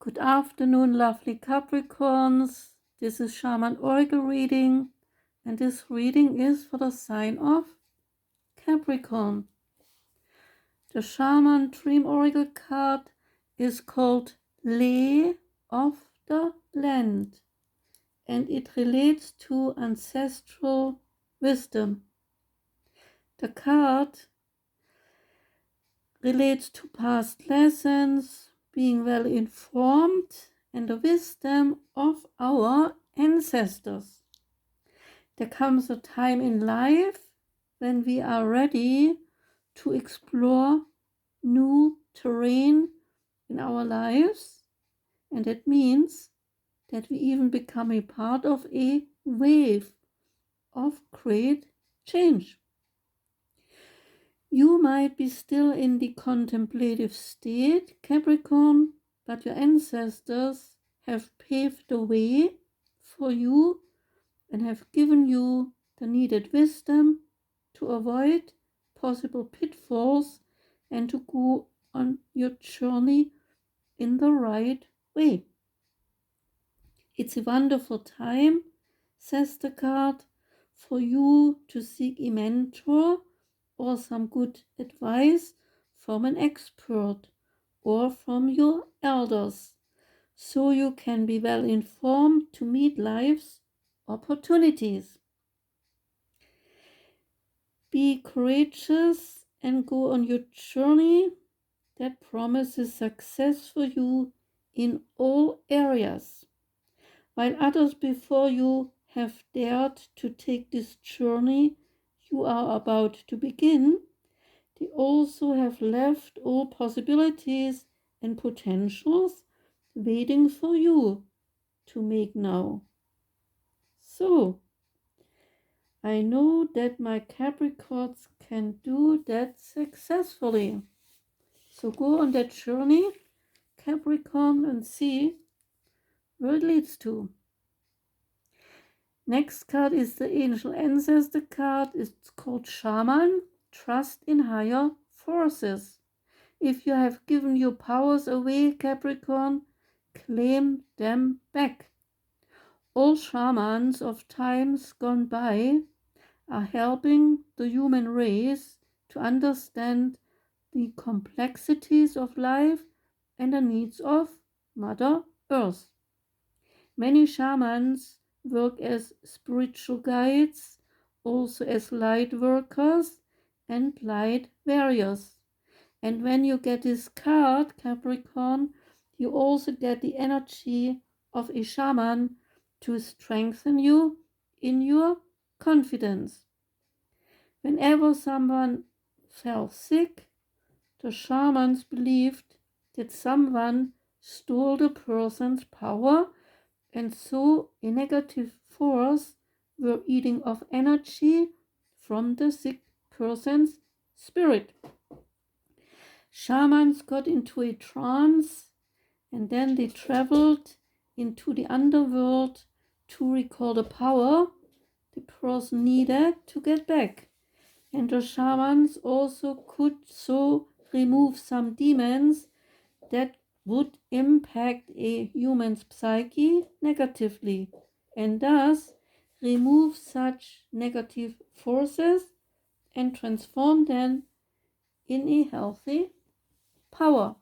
Good afternoon, lovely Capricorns. This is Shaman Oracle reading, and this reading is for the sign of Capricorn. The Shaman Dream Oracle card is called Lay of the Land, and it relates to ancestral wisdom. The card relates to past lessons, being well informed, and the wisdom of our ancestors. There comes a time in life when we are ready to explore new terrain in our lives, and that means that we even become a part of a wave of great change. You might be still in the contemplative state, Capricorn, but your ancestors have paved the way for you and have given you the needed wisdom to avoid possible pitfalls and to go on your journey in the right way. It's a wonderful time, says the card, for you to seek a mentor or some good advice from an expert or from your elders, so you can be well informed to meet life's opportunities. Be courageous and go on your journey that promises success for you in all areas. While others before you have dared to take this journey you are about to begin, they also have left all possibilities and potentials waiting for you to make now. So, I know that my Capricorns can do that successfully. So go on that journey, Capricorn, and see where it leads to. Next card is the Angel Ancestor card. It's called Shaman. Trust in higher forces. If you have given your powers away, Capricorn, claim them back. All shamans of times gone by are helping the human race to understand the complexities of life and the needs of Mother Earth. Many shamans work as spiritual guides, also as light workers and light warriors. And when you get this card, Capricorn, you also get the energy of a shaman to strengthen you in your confidence. Whenever someone fell sick, the shamans believed that someone stole the person's power, and so a negative force were eating off energy from the sick person's spirit. Shamans got into a trance, and then they traveled into the underworld to recall the power the person needed to get back. And the shamans also could so remove some demons that would impact a human's psyche negatively, and thus remove such negative forces and transform them in a healthy power.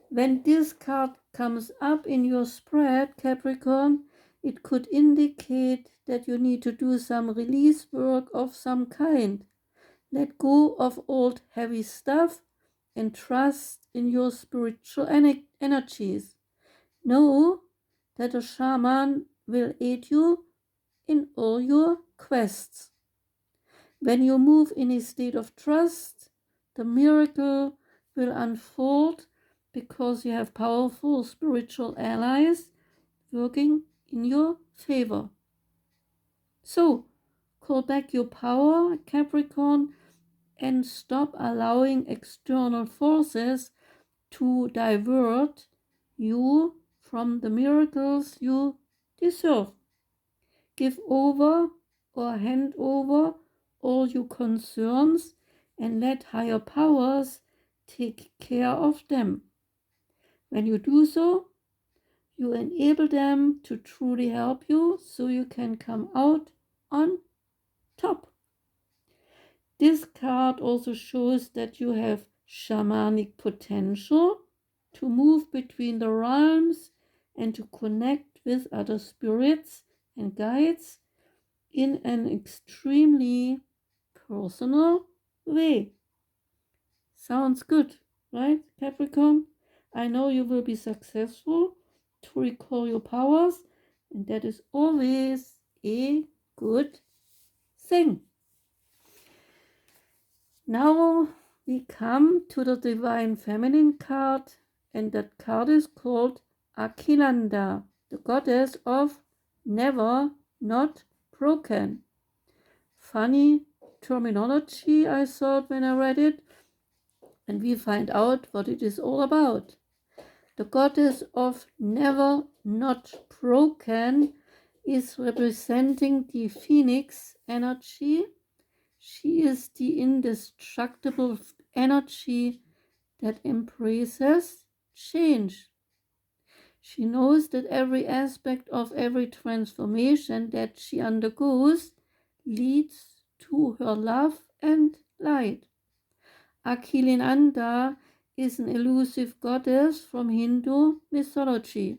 When this card comes up in your spread, Capricorn, it could indicate that you need to do some release work of some kind. Let go of old heavy stuff and trust in your spiritual energies. Know that a shaman will aid you in all your quests. When you move in a state of trust, the miracle will unfold because you have powerful spiritual allies working in your favor. So, call back your power, Capricorn, and stop allowing external forces to divert you from the miracles you deserve. Give over or hand over all your concerns and let higher powers take care of them. When you do so, you enable them to truly help you so you can come out on top. This card also shows that you have shamanic potential to move between the realms and to connect with other spirits and guides in an extremely personal way. Sounds good, right, Capricorn? I know you will be successful to recall your powers, and that is always a good thing. Now we come to the Divine Feminine card, and that card is called Akhilanda, the goddess of never not broken. Funny terminology, I thought, when I read it, and we find out what it is all about. The goddess of never not broken is representing the phoenix energy. She is the indestructible energy that embraces change. She knows that every aspect of every transformation that she undergoes leads to her love and light. Akhilanda is an elusive goddess from Hindu mythology.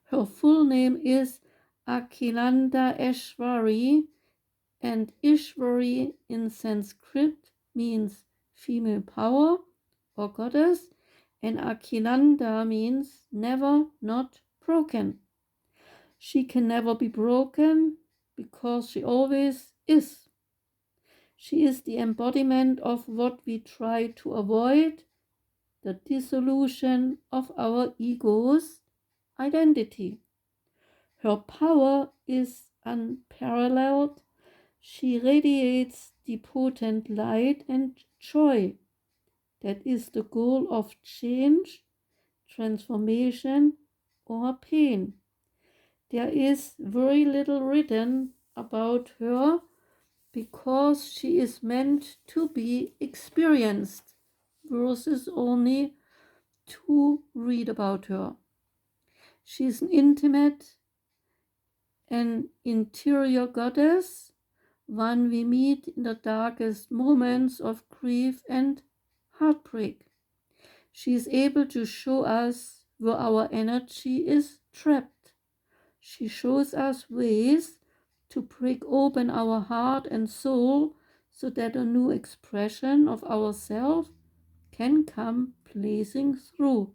Her full name is Akhilanda Eshwari, and Ishwari in Sanskrit means female power or goddess, and Akhilanda means never not broken. She can never be broken because she always is. She is the embodiment of what we try to avoid, the dissolution of our ego's identity. Her power is unparalleled. She radiates the potent light and joy that is the goal of change, transformation, or pain. There is very little written about her because she is meant to be experienced versus only to read about her. She is an intimate and interior goddess, one we meet in the darkest moments of grief and heartbreak. She is able to show us where our energy is trapped. She shows us ways to break open our heart and soul so that a new expression of ourselves can come blazing through,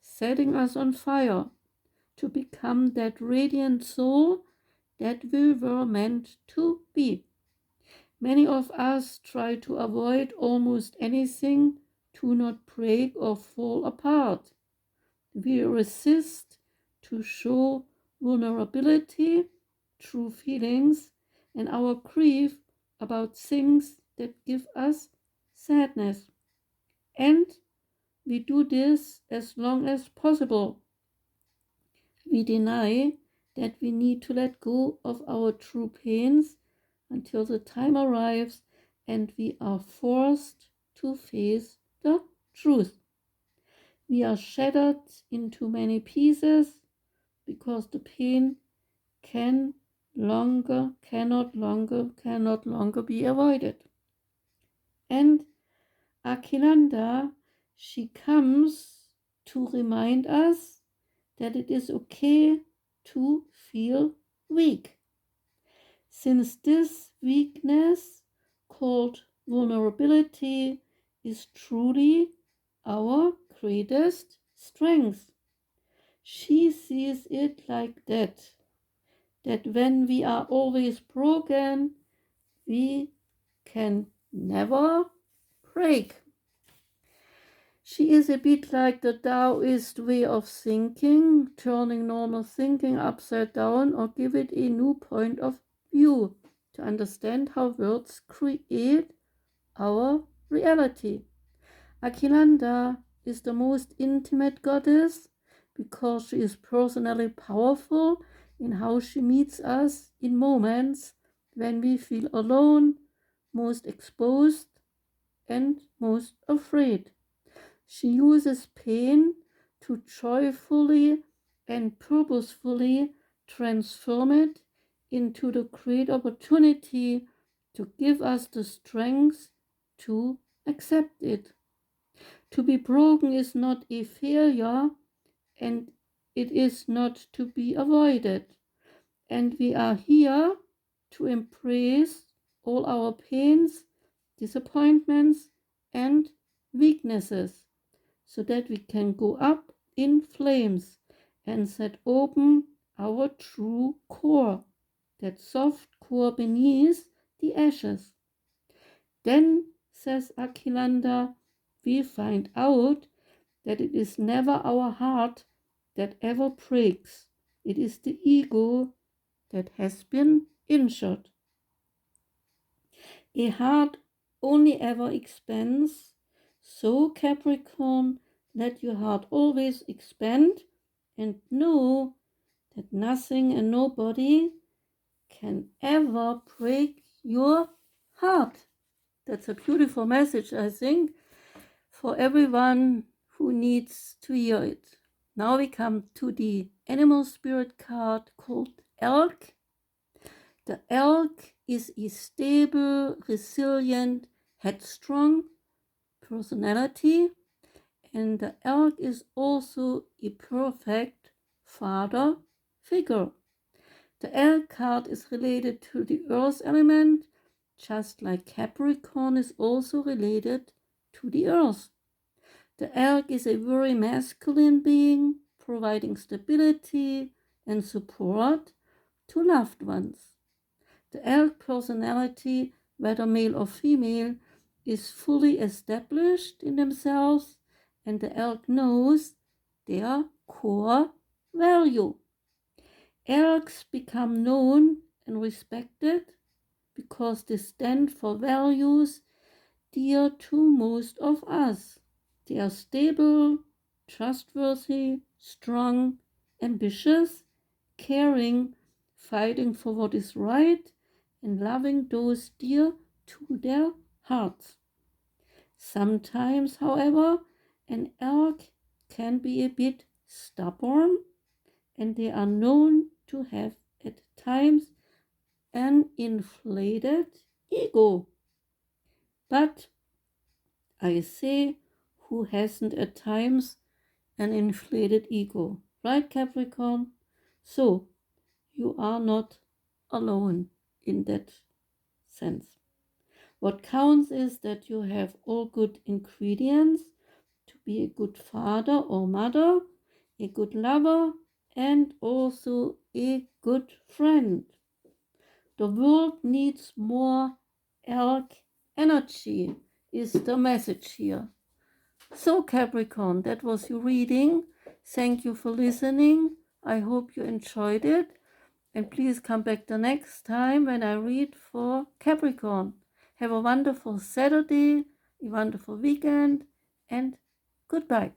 setting us on fire to become that radiant soul that we were meant to be. Many of us try to avoid almost anything to not break or fall apart. We resist to show vulnerability, true feelings, and our grief about things that give us sadness. And we do this as long as possible. We deny that we need to let go of our true pains until the time arrives and we are forced to face the truth. We are shattered into many pieces because the pain cannot longer be avoided. And Akhilanda, she comes to remind us that it is okay to feel weak. Since this weakness, called vulnerability, is truly our greatest strength. She sees it like that when we are always broken, we can never break. She is a bit like the Taoist way of thinking, turning normal thinking upside down or give it a new point of view to understand how words create our reality. Akhilanda is the most intimate goddess because she is personally powerful in how she meets us in moments when we feel alone, most exposed, and most afraid. She uses pain to joyfully and purposefully transform it into the great opportunity to give us the strength to accept it. To be broken is not a failure, and it is not to be avoided. And we are here to embrace all our pains, disappointments, and weaknesses, so that we can go up in flames and set open our true core, that soft core beneath the ashes. Then, says Akhilanda, we find out that it is never our heart that ever breaks. It is the ego that has been injured. A heart only ever expands. So, Capricorn, let your heart always expand and know that nothing and nobody can ever break your heart. That's a beautiful message, I think, for everyone who needs to hear it. Now we come to the animal spirit card called Elk. The elk is a stable, resilient, headstrong personality, and the elk is also a perfect father figure. The elk card is related to the earth element, just like Capricorn is also related to the earth. The elk is a very masculine being, providing stability and support to loved ones. The elk personality, whether male or female, is fully established in themselves, and the elk knows their core value. Elks become known and respected because they stand for values dear to most of us. They are stable, trustworthy, strong, ambitious, caring, fighting for what is right, and loving those dear to their hearts. Sometimes, however, an elk can be a bit stubborn, and they are known to have at times an inflated ego. But I say, who hasn't at times an inflated ego, right, Capricorn? So, you are not alone in that sense. What counts is that you have all good ingredients to be a good father or mother, a good lover, and also a good friend. The world needs more elk energy, is the message here. So, Capricorn, that was your reading. Thank you for listening. I hope you enjoyed it. And please come back the next time when I read for Capricorn. Have a wonderful Saturday, a wonderful weekend, and goodbye.